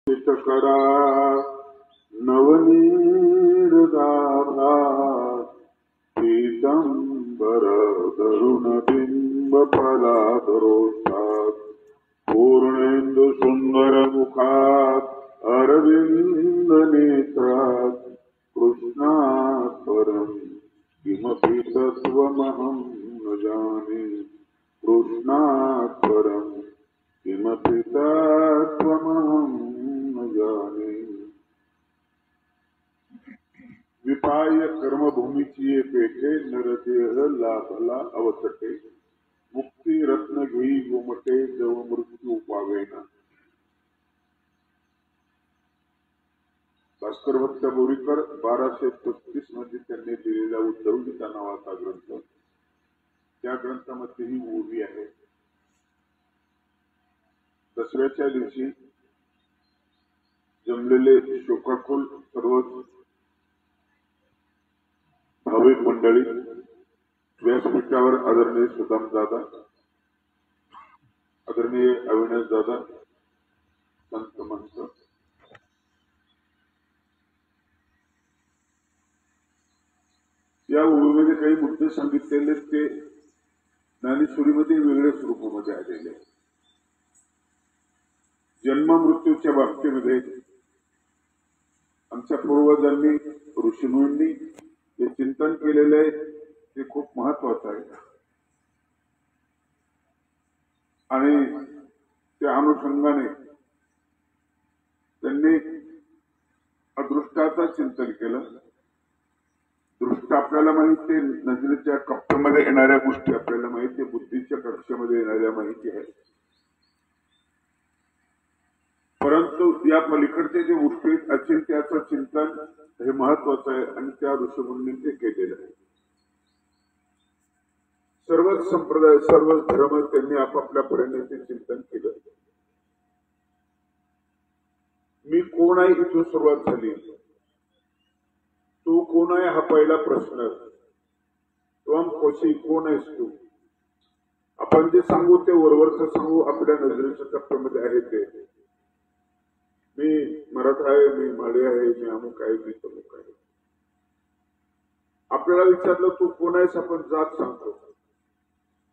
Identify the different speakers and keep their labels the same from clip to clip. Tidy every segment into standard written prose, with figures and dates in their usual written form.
Speaker 1: करा नवनीरदाभा पीतांबर धरुण बिंब फलादरोषात पूर्णेंदु सुंदर मुखात अरविंद नेत्रात कृष्णात् परं किमपि तत्त्वमहं न जाने कृष्णात् परं किमपि तत्त्वमहं न जाने। विपाय कर्मभूमीची पेठे नरदेह लाभला अवसटे मुक्ती रत्न घेई गोमटे जव मृत्यू पावेना। भास्कर भक्त बोरीकर 1235 मध्ये त्यांनी दिलेला उद्धव गीता नावाचा ग्रंथ, त्या ग्रंथामध्ये ही ओवी आहे। दसऱ्याच्या दिवशी जमलेले शोकाकुल सर्व भाविक मंडळी व्यासपीठावर आदरणीय सुदाम दादा, आदरणीय अविनाश दादा, संत मंत, या ओवीमध्ये काही मुद्दे सांगितलेले ते ज्ञानेश्वरीमध्ये वेगळ्या स्वरूपामध्ये आलेले। जन्म मृत्यूच्या बाबतीमध्ये आमच्या पूर्वजांनी ऋषीमुनींनी जे चिंतन केलेले आहे ते खूप महत्वाचं आहे आणि त्या अनुषंगाने त्यांनी अदृष्टाचं चिंतन केलं। दृष्ट आपल्याला माहिती आहे, नजरेच्या कप्प्यामध्ये येणाऱ्या गोष्टी आपल्याला माहिती आहे, बुद्धीच्या कक्षामध्ये येणाऱ्या माहिती आहे, परंतु या पलीकडचे जे गोष्टी अचिंत्याचं चिंतन हे महत्वाचं आहे आणि त्या ऋषीमुनींनी ते केलेलं आहे। सर्वच संप्रदाय सर्वच धर्म त्यांनी आपापल्या परीने चिंतन केलं। मी कोण आहे इथून सुरुवात झाली, तू कोण आहे हा पहिला प्रश्न। त्वम कोशी, कोण आहेस तू? आपण जे सांगू ते वरवरचं सांगू, आपल्या नजरेच्या टप्प्यामध्ये आहे ते। मी मराठा आहे, मी माळी आहे, मी अमुक आहे, मी तमुक आहे। आपल्याला विचारलं तू कोण आहेस, आपण जात सांगतो।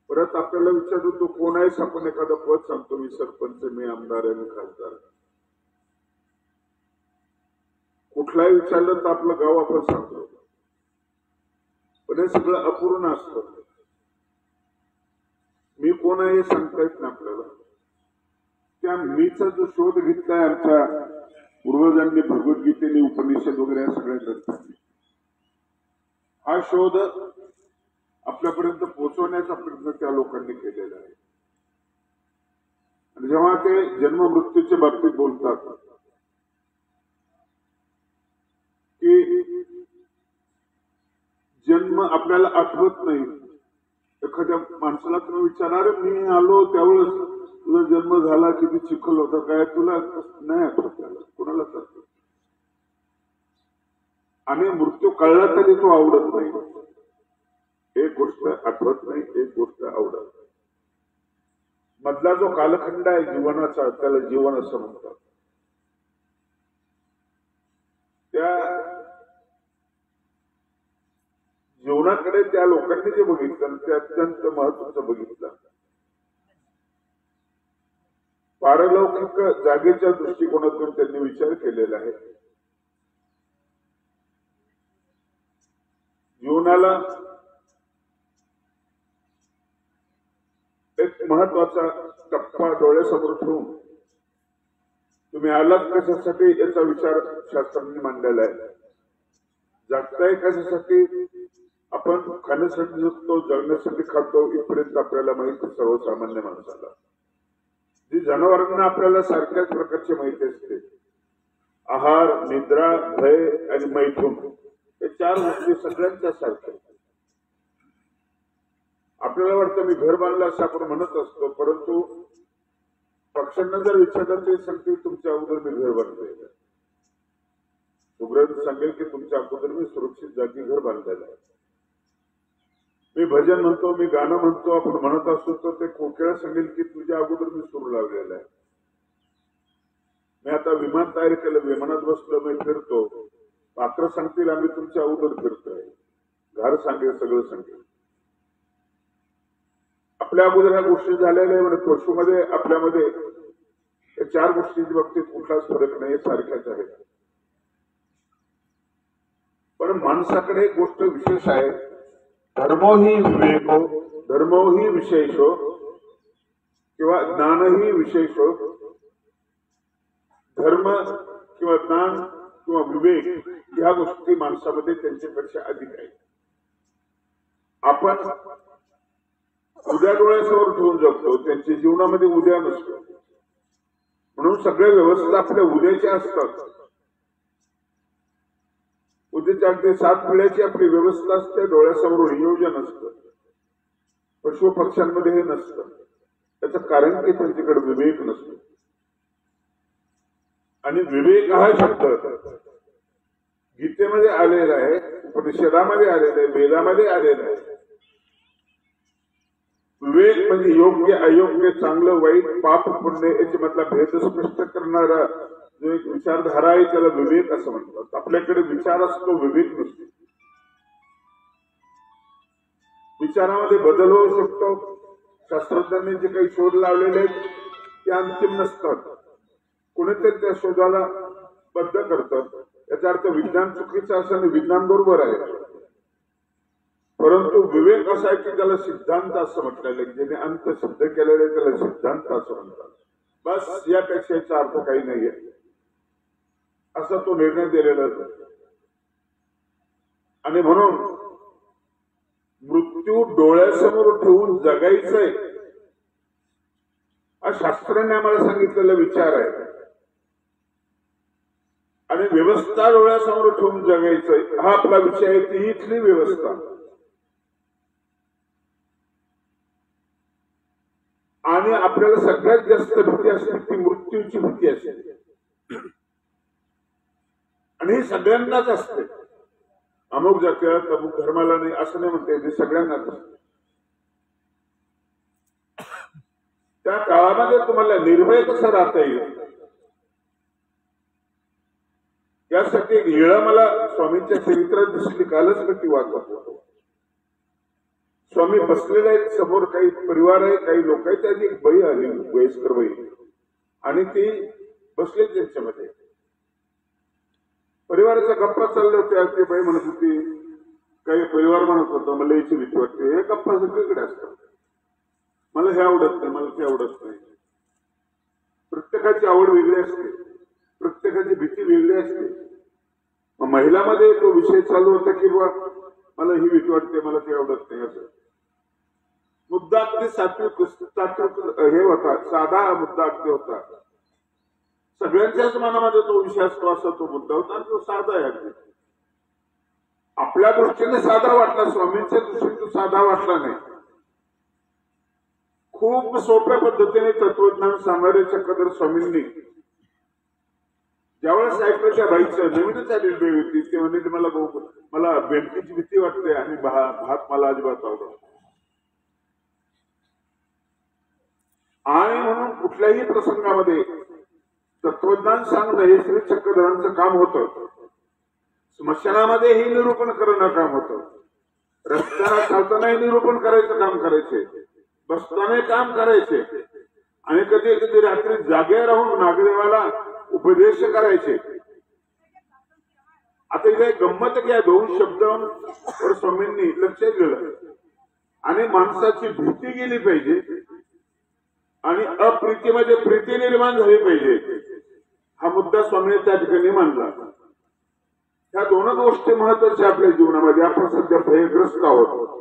Speaker 1: परत आपल्याला विचारलं तू कोण आहेस, आपण एखादं पद सांगतो, मी सरपंच, मी आमदार आहे, मी खासदार। कुठलाही विचारलं तर आपलं गाव आपण सांगतो, पण हे सगळं अपूर्ण असतं। मी कोण आहे हे सांगता येत नाही आपल्याला। त्या मीचा जो शोध घेतलाय आमच्या पूर्वजांनी भगवद्गीतेने, उपनिषद वगैरे या सगळ्या ग्रंथांनी, हा शोध आपल्यापर्यंत पोहोचवण्याचा प्रयत्न त्या लोकांनी केलेला आहे। आणि जेव्हा ते जन्म मृत्यूच्या बाबतीत बोलतात की जन्म आपल्याला आठवत नाही, एखाद्या माणसाला तुम्ही विचारणार मी आलो त्यावेळेस तुझा जन्म झाला, किती चिखल होता, काय तुला नाही आठवत, त्याला कुणाला आठवत। आणि मृत्यू कळला तरी तो आवडत नाही। एक गोष्ट आठवत नाही, एक गोष्ट आवडत नाही। मधला जो कालखंड आहे जीवनाचा, त्याला जीवन असं म्हणतात। त्या जीवनाकडे त्या लोकांनी जे बघितलं ते अत्यंत महत्वाचं बघितलं। पारलौकिक जागेच्या दृष्टिकोनातून त्यांनी विचार केलेला आहे। जीवनाला एक महत्वाचा टप्पा डोळ्यासमोर ठेवून तुम्ही आलात कशासाठी याचा विचार शास्त्रांनी मांडलेला आहे। जगताय कशासाठी? आपण खाण्यासाठी जगतो, जगण्यासाठी खातो, इथपर्यंत आपल्याला माहिती सर्वसामान्य माणसाला। जी जनावरांना आपल्याला सारख्याच प्रकारची माहिती असते, आहार, निद्रा, भय आणि मैथून, हे चार गोष्टी सगळ्यांच्या सारख्या। आपल्याला वाटतं मी घर बांधलं असं आपण म्हणत असतो, परंतु पक्ष्यांना जर विचारलं ते सांगतील तुमच्या अगोदर मी घर बांधलेलं आहे। सुग्रण सांगेल की तुमच्या अगोदर मी सुरक्षित जागी घर बांधलेलं आहे। मी भजन म्हणतो, मी गाणं म्हणतो, आपण म्हणत असतो तर ते कोकिळा सांगेल की तुझ्या अगोदर मी सूर लावलेला आहे। मी आता विमान तयार केलं, विमानात बसलो, मी फिरतो, पात्र सांगतील आम्ही तुमच्या अगोदर फिरतोय, घर सांगेल, सगळं सांगेल. आपल्या अगोदर ह्या गोष्टी झालेल्या आहे. म्हणजे पशुमध्ये आपल्यामध्ये या 4 गोष्टींच्या बाबतीत कुठलाच फरक नाही, सारख्याच आहेत. पण माणसाकडे एक गोष्ट विशेष आहे, धर्मो ही विवेको धर्मो ही विशेषो किंवा ज्ञानही विशेषो. धर्म किंवा ज्ञान किंवा विवेक ह्या गोष्टी माणसामध्ये त्यांच्यापेक्षा अधिक आहेत. आपण उद्या डोळ्यासमोर ठेवून जगतो, त्यांच्या जीवनामध्ये उद्या नसतो. म्हणून सगळ्या व्यवस्था आपल्या उद्याच्या असतात. उद्याच्या अगदी 7 पिढ्याची आपली व्यवस्था असते, डोळ्यासमोर नियोजन असतं. पशु पक्ष्यांमध्ये हे नसतं. त्याचं कारण की त्यांच्याकडे विवेक नसतो. आणि विवेक हा शब्द गीतेमध्ये आलेला आहे, उपनिषदामध्ये आलेला आहे, वेदामध्ये आलेला आहे. विवेक म्हणजे योग्य अयोग्य, चांगलं वाईट, पाप पुण्य याच्या मधला भेद स्पष्ट करणारा जो एक विचारधारा आहे त्याला विवेक असं म्हणतात. आपल्याकडे विचार असतो, विवेक नसतो. विचारामध्ये बदल होऊ शकतो. शास्त्रज्ञांनी जे काही शोध लावलेले आहेत ते अंतिम नसतात. कोणीतरी त्या शोधाला बद्ध करतात. याचा अर्थ विज्ञान चुकीचं असं आणि विज्ञान बरोबर आहे. परंतु विवेक असा आहे की त्याला सिद्धांत असं म्हटलेलं आहे. ज्याने अंत सिद्ध केलेले त्याला सिद्धांत असं म्हणतात. बस यापेक्षा याचा अर्थ काही नाहीये असा तो निर्णय दिलेला आहे. आणि म्हणून मृत्यू डोळ्यासमोर ठेवून जगायचंय हा शास्त्राने आम्हाला सांगितलेला विचार आहे. आणि व्यवस्था डोळ्यासमोर ठेवून जगायचंय हा आपला विषय आहे. ती इथली व्यवस्था. आणि आपल्याला सगळ्यात जास्त भीती असते ती मृत्यूची भीती असते. आणि ही सगळ्यांनाच असते. अमुक जातीला अमुक धर्माला नाही असं नाही म्हणते, ते सगळ्यांनाच असते. त्या काळामध्ये तुम्हाला निर्भय कसं राहता येईल यासाठी एक लीळा मला स्वामींच्या चरित्रात दिसली. कालच मी ती वाचत होतो. स्वामी बसलेले आहेत, समोर काही परिवार आहे, काही लोक आहेत. त्याची एक बाई आली, वयस्कर बाई, आणि ती बसली त्यांच्यामध्ये. परिवाराच्या गप्पा चालल्या होत्या. ती बाई म्हणत होती, काही परिवार म्हणत होता मला याची भीती वाटते. हे गप्पा सगळीकडे असतात. मला हे आवडत नाही, मला ते आवडत नाही. प्रत्येकाची आवड वेगळी असते, प्रत्येकाची भीती वेगळी असते. महिलामध्ये तो विषय चालू होता की बाबा मला ही भीती वाटते, मला ते आवडत नाही. असं मुद्दा अगदी सात्विक हे होता, साधा मुद्दा अगदी होता. सगळ्यांच्याच मनामध्ये तो विषय असतो असा तो मुद्दा होता. आणि तो साधा आहे अगदी. आपल्या दृष्टीने साधा वाटला, स्वामींच्या दृष्टीने तो साधा वाटला नाही. खूप सोप्या पद्धतीने तत्वज्ञान सांगणारे चक्रधर स्वामींनी ज्यावेळेस ऐकलं त्या बाईचं, नवीनच आलेली बाई होती, ते म्हणजे मला बेडकीची भीती वाटते आणि भात मला अजिबात आवडत. आणि म्हणून कुठल्याही प्रसंगामध्ये तत्वज्ञान सांगणं हे श्री चक्रधरांचं काम होतं. स्मशानामध्ये हे निरूपण करणं काम होतं. रस्त्याला चालतानाही निरूपण करायचं काम करायचे, बसताना काम करायचे, आणि कधी कधी रात्री जागे राहून नागदेवाला उपदेश करायचे. आता इथे गंमत घ्या, 2 शब्दांवर स्वामींनी लक्ष दिलं. आणि माणसाची भीती गेली पाहिजे आणि अप्रीतीमध्ये प्रीती निर्माण झाली पाहिजे, हा मुद्दा स्वामींनी त्या ठिकाणी मांडला. ह्या 2 गोष्टी महत्वाच्या आपल्या जीवनामध्ये. आपण सध्या भयग्रस्त आहोत.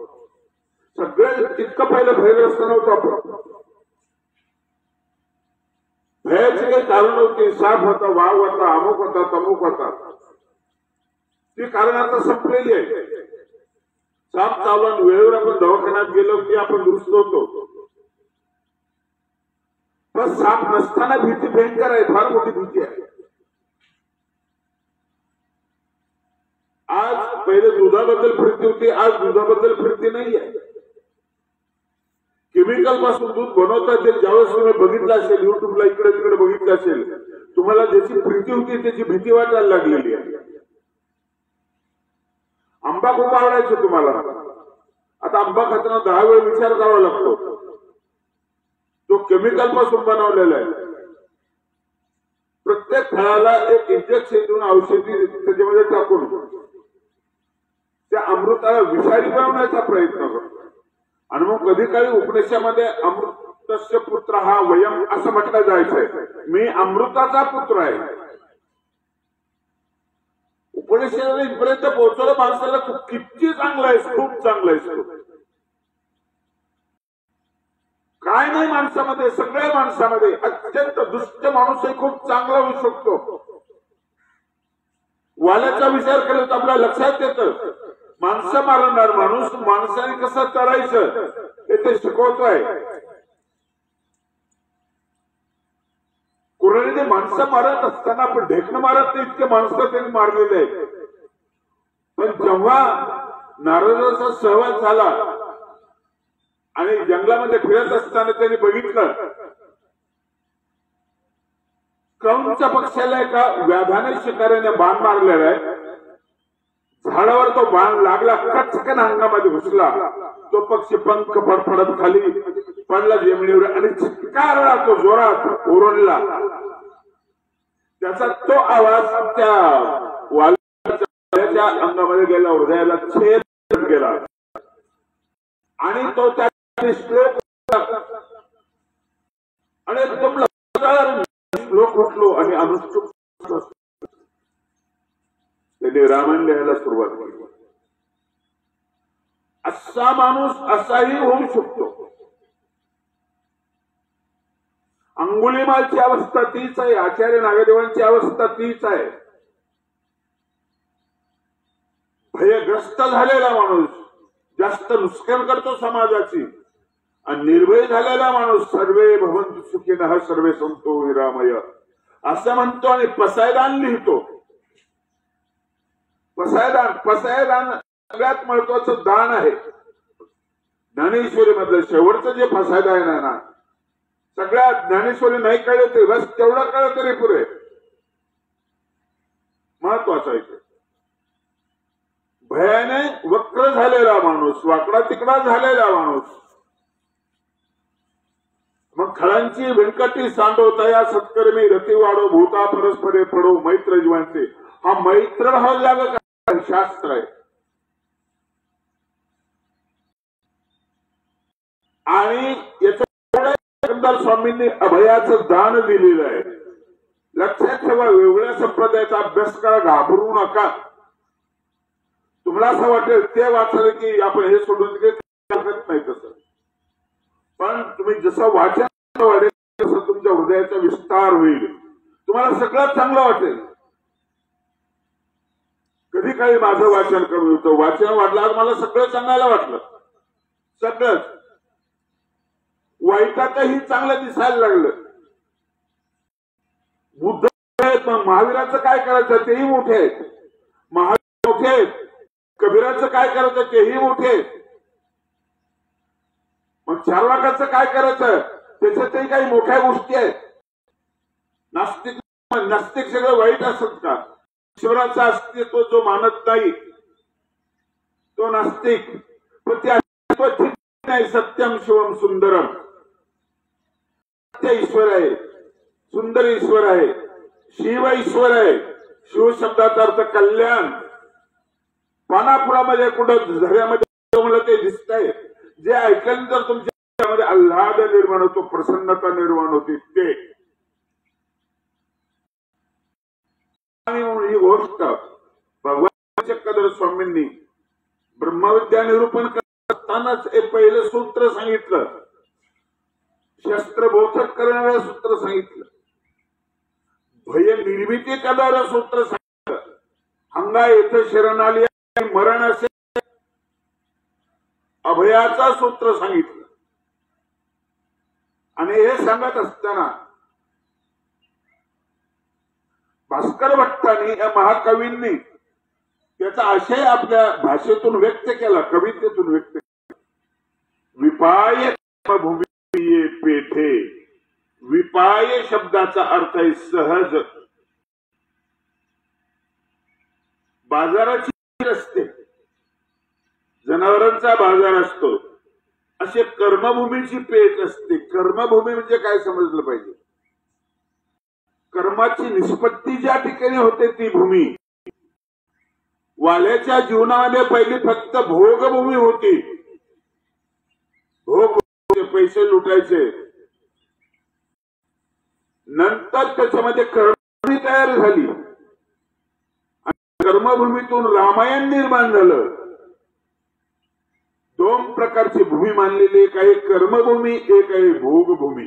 Speaker 1: सगळ्यात इतकं पहिलं भयग्रस्त नव्हतं आपण. भयाची काही कारण होती. साप होता, वाघ होता, अमुक होता, तमुक होता. ती कारण आता संपलेली आहे. साप चावला, वेळेवर आपण दवाखान्यात गेलो की आपण दुरुस्त होतो. पण साप नसताना भीती भयंकर आहे, फार मोठी भीती आहे. आज पहिले दुधाबद्दल फिरती होती, आज दुधाबद्दल फिरती नाहीये. केमिकल पासून दूध बनवतात ते ज्यावेळेस तुम्ही बघितलं असेल, युट्यूबला इकडे तिकडे बघितलं असेल, तुम्हाला ज्याची प्रीती होती त्याची भीती वाटायला लागलेली आहे. आंबा खूप आवडायचा तुम्हाला, आता आंबा खाताना 10 वेळ विचार करावा लागतो. तो केमिकल पासून बनवलेला आहे. प्रत्येक फळाला एक इंजेक्शन देऊन औषधी त्याच्यामध्ये टाकून त्या अमृताला विषारी बनवण्याचा प्रयत्न करतो. आणि मग कधी काळी उपनिषदामध्ये अमृतस्य पुत्र हा वयम असं म्हटलं जायचंय, मी अमृताचा पुत्र आहे. उपनिषदाला इथपर्यंत पोहोचवलं माणसाला, तू किती चांगला आहेस, खूप चांगला आहेस. काय नाही माणसामध्ये, सगळ्या माणसामध्ये अत्यंत दुष्ट माणूसही खूप चांगला होऊ शकतो. वाल्याचा विचार केला तर आपल्या लक्षात येतं, माणसं मारणार माणूस माणसाने कसं करायचं हे ते शिकवतोय. कुऱ्हाडीने माणसं मारत असताना आपण ढेकणं मारत नाही इतके माणसं त्यांनी मारलेले आहेत. पण जेव्हा नारदाचा सहवास झाला आणि जंगलामध्ये फिरत असताना त्यांनी बघितलं क्रौंच पक्षाला एका व्याधाने शिकाऱ्याने बाण मारलेला आहे. झाडावर तो बाण लागला, कचकन अंगामध्ये घुसला. तो पक्षी पंख फडफडत खाली पडला जमिनीवर आणि चित्कारला तो जोरात ओरडला. त्याचा तो आवाज त्या वाल्याच्या अंगामध्ये गेला, हृदयाला छेद गेला आणि तो त्या श्लोक आणि एकदम श्लोक उठलो आणि अनुष्ठुप त्यांनी रामायण लिहायला सुरुवात केली. असा माणूस असाही होऊ शकतो. अंगुलीमालची अवस्था तीच आहे, आचार्य नागदेवांची अवस्था तीच आहे. भयग्रस्त झालेला माणूस जास्त नुकसान करतो समाजाची, आणि निर्भय झालेला माणूस सर्वे भवन्तु सुखिनः सर्वे सन्तु निरामय असं म्हणतो आणि पसायदान लिहितो. पसायदान सगळ्यात महत्वाचं दान आहे. ज्ञानेश्वरी मधलं शेवटचं जे पसायदान आहे ना, सगळ्या ज्ञानेश्वरी नाही कळलं तरी बस तेवढं कळलं तरी पुरे, महत्वाचं आहे. भयाने वक्र झालेला माणूस, वाकडा तिकडा झालेला माणूस, मग खळांची व्यंकटी सांडवता या सत्कर्मी रती वाढो भूता परस्परे पडो मैत्र जीवांचे. हा मैत्र भाव लागत शास्त्र आहे. आणि याचं स्वामींनी अभयाचं दान दिलेलं आहे. लक्षात ठेवा, वेगळ्या संप्रदायाचा अभ्यास करा, घाबरू नका. तुम्हाला असं वाटेल ते वाचलं की आपण हे सोडून नाही तसं, पण तुम्ही जसं वाचन वाढेल तसं तुमच्या हृदयाचा विस्तार होईल, तुम्हाला सगळं चांगलं वाटेल. कधी काही माझं वाचन करून होतं, वाचन वाटलं मला सगळं सांगायला वाटलं, सगळंच वाईटातही चांगलं दिसायला लागलं. बुद्ध आहेत, मग महावीराचं काय करायचं तेही मोठे आहेत, महावीर मोठे आहेत. कबीराचं काय करायचं तेही मोठे आहेत. मग चार्वाकाचं काय करायचं त्याच्यातही काही मोठ्या गोष्टी आहेत. नास्तिक सगळं वाईट असत का? ईश्वराचं अस्तित्व जो मानत नाही तो नास्तिक. पण ते अस्तित्व ठीक नाही. सत्यम शिवम सुंदरम, सत्य ईश्वर आहे, सुंदर ईश्वर आहे, शिव ईश्वर आहे. शिव शब्दाचा अर्थ कल्याण. पानापुरामध्ये कुठं झऱ्यामध्ये मला ते दिसतंय, जे ऐकल्यानंतर तुमच्यामध्ये आल्हाद निर्माण होतो, प्रसन्नता निर्माण होती ते. आणि ही गोष्ट भगवान चक्रधर स्वामींनी ब्रह्मविद्या निरूपण करतानाच एक पहिलं सूत्र सांगितलं, शस्त्र बोधक करणारं सूत्र सांगितलं, भय निर्मिती करणारं सूत्र सांगितलं, हंगा येथे शरण आली मरण असे अभयाचा सूत्र सांगितलं. आणि हे सांगत असताना भास्कर भट्टांनी या महाकवींनी त्याचा आशय आपल्या भाषेतून व्यक्त केला, कवितेतून व्यक्त केला. विपाय भूमी पेठे विपाय शब्दाचा अर्थ आहे सहज. बाजाराची असते, जनावरांचा बाजार असतो, असे कर्मभूमीची पेठ असते. कर्मभूमी म्हणजे काय समजलं पाहिजे? कर्माची निष्पत्ती ज्या ठिकाणी होते ती भूमी. वाल्याच्या जीवनामध्ये पहिली फक्त भोगभूमी होती. भोग, पैसे लुटायचे. नंतर त्याच्यामध्ये कर्म तयार झाली. कर्मभूमीतून रामायण निर्माण झालं. दोन प्रकारची भूमी मानलेली, एक आहे कर्मभूमी, एक आहे भोगभूमी.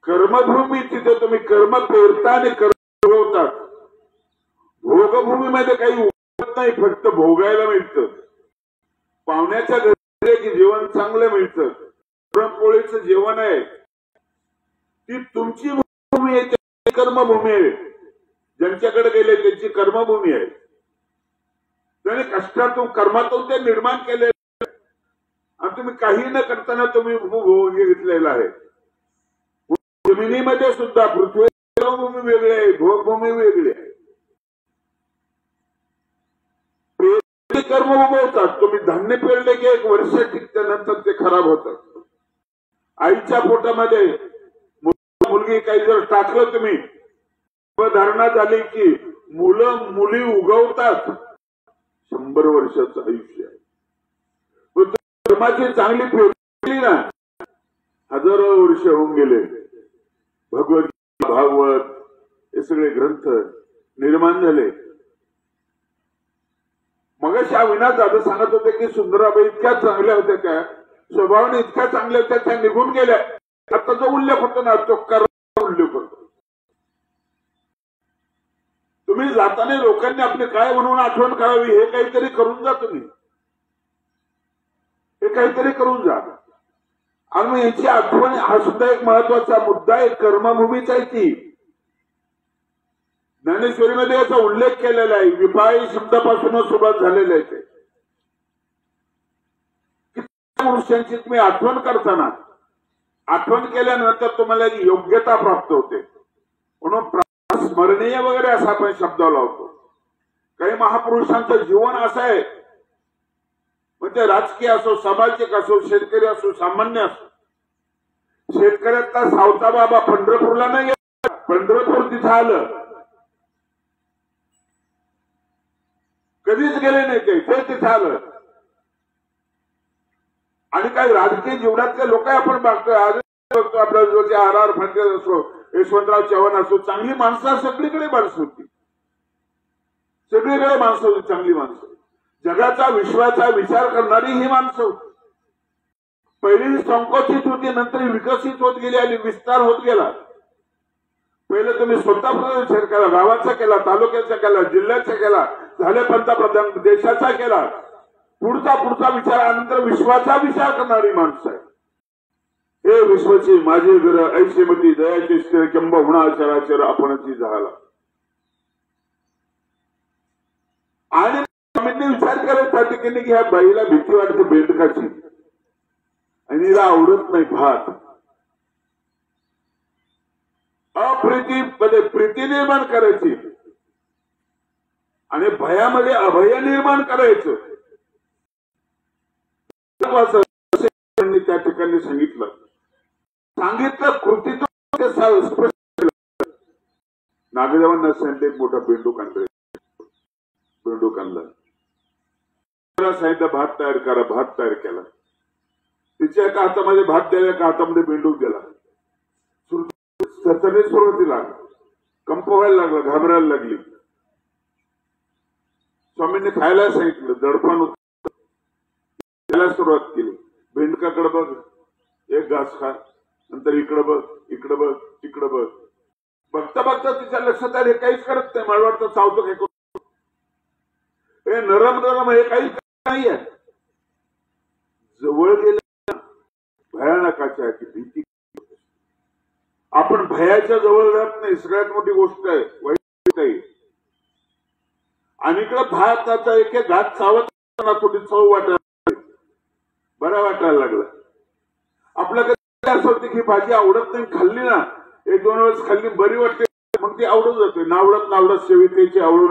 Speaker 1: कर्मभूमी तिथे तुम्ही कर्म पेरता आणि कर्म भोगवतात. भोगभूमीमध्ये काही उगवत नाही, फक्त भोगायला मिळतं. पाहुण्याच्या घरी की जेवण चांगलं मिळतं, पुरणपोळीचं जेवण आहे, ती तुमची भूमी आहे, ती कर्मभूमी आहे. ज्यांच्याकडे गेले त्यांची कर्मभूमी आहे. त्याने कष्टातून कर्मातून ते निर्माण केले आणि तुम्ही काही न करताना तुम्ही भोग घेतलेला आहे. जमिनीमध्ये सुद्धा पृथ्वी कर्मभूमी वेगळी आहे, भोगभूमी वेगळी आहे. कर्म उगवतात. तुम्ही धान्य पेरले की 1 वर्ष टिकल्यानंतर ते खराब होतं. आईच्या पोटामध्ये मुलगी काही जर टाकलं तुम्ही, धारणा झाली की मुलं मुली उगवतात. 100 वर्षाचं आयुष्य आहे. कर्माची चांगली पेरली ना, हजारो वर्ष होऊन गेले. भगवद्गीता, भागवत हे सगळे ग्रंथ निर्माण झाले. मगाशी अविनाश दादा सांगत होते की सुंदराबाई इतक्या चांगल्या होत्या, त्या स्वभावाने इतक्या चांगल्या होत्या, त्या निघून गेल्या. आता जो उल्लेख होतो ना तो कर्म उल्लेख होतो. तुम्ही जाताना लोकांनी आपले काय म्हणून आठवण करावी, हे काहीतरी करून जा. तुम्ही हे काहीतरी करून जा. आणि मग याची आठवण हा सुद्धा एक महत्वाचा मुद्दा आहे. कर्मभूमीचा आहे ती. ज्ञानेश्वरीमध्ये याचा उल्लेख केलेला आहे. विपाई शब्दापासूनच सुरुवात झालेली आहे. मनुष्यांची तुम्ही आठवण करताना, आठवण केल्यानंतर तुम्हाला योग्यता प्राप्त होते. म्हणून स्मरणीय वगैरे असा आपण शब्द लावतो. काही महापुरुषांचं जीवन असं आहे, म्हणजे राजकीय असो, सामाजिक असो, शेतकरी असो, सामान्य असो. शेतकऱ्यातला सावता बाबा पंढरपूरला नाही गेला, पंढरपूर तिथं आलं, कधीच गेले नाही ते तिथं आलं. आणि काही राजकीय जीवनातले लोक आपण बघतोय, आज बघतो आपल्या जो आर फडणवीस असो, यशवंतराव चव्हाण असो, चांगली माणसं सगळीकडे माणसं होती. सगळीकडे माणसं होती, चांगली माणसं. जगाचा, विश्वाचा विचार करणारी ही माणसं होती. पहिली संकोचित होती, नंतर विकसित होत गेली आणि विस्तार होत गेला. पहिले तुम्ही स्वतःचा विचार केला, गावाचा केला, तालुक्याचा केला, जिल्ह्याचा केला, झाले पंतप्रधान, देशाचा केला. पुढचा विचार, नंतर विश्वाचा विचार करणारी माणसं आहे. हे विश्वाची माझी घर ऐशेमती दयाची स्थिर किंब होणा चराचर आपणची झाला. आणि स्वामींनी विचार केला त्या ठिकाणी की ह्या बाईला भीती वाटते बेंडकाची आणि हिला आवडत नाही भात. अप्रीतीमध्ये प्रीती निर्माण करायची आणि भयामध्ये अभय निर्माण करायचं. त्या ठिकाणी सांगितलं कृतीतून स्पष्ट. नागदेवांना सांगितलं एक मोठा बेंडूक आणला, बेंडूक आणला, सांगितलं भात तयार करा. भात तयार केला. तिच्या एका हातामध्ये भात द्यायला, एका हातामध्ये बेंडूक गेला. सुरुवातीला कंप व्हायला लागला, घाबरायला लागली. स्वामींनी खायला सांगितलं, दडपण त्याला सुरुवात केली. बेंडकाकडे बघ, एक घास खा, नंतर इकडं बघ, इकडं बघ, तिकडं बघ. बघता बघता तिच्या लक्षात आलं हे काहीच करत नाही. मला वाटतं चावतो काय करतो, हे नरम हे काही नाही आहे. जवळ गेल्या भयानकाच्या की भीती. आपण भयाच्या जवळ जात नाही, सगळ्यात मोठी गोष्ट आहे, वाईट आहे. आणि इकडे भाताचा एक घात चावत थोडी चव वाटायला, बरा वाटायला लागला. आपल्याकडे असं होते की भाजी आवडत नाही, खाल्ली ना एक दोन वेळेस खाल्ली बरी वाटते, मग ती आवडत जाते. नावडत सेवितेची आवडून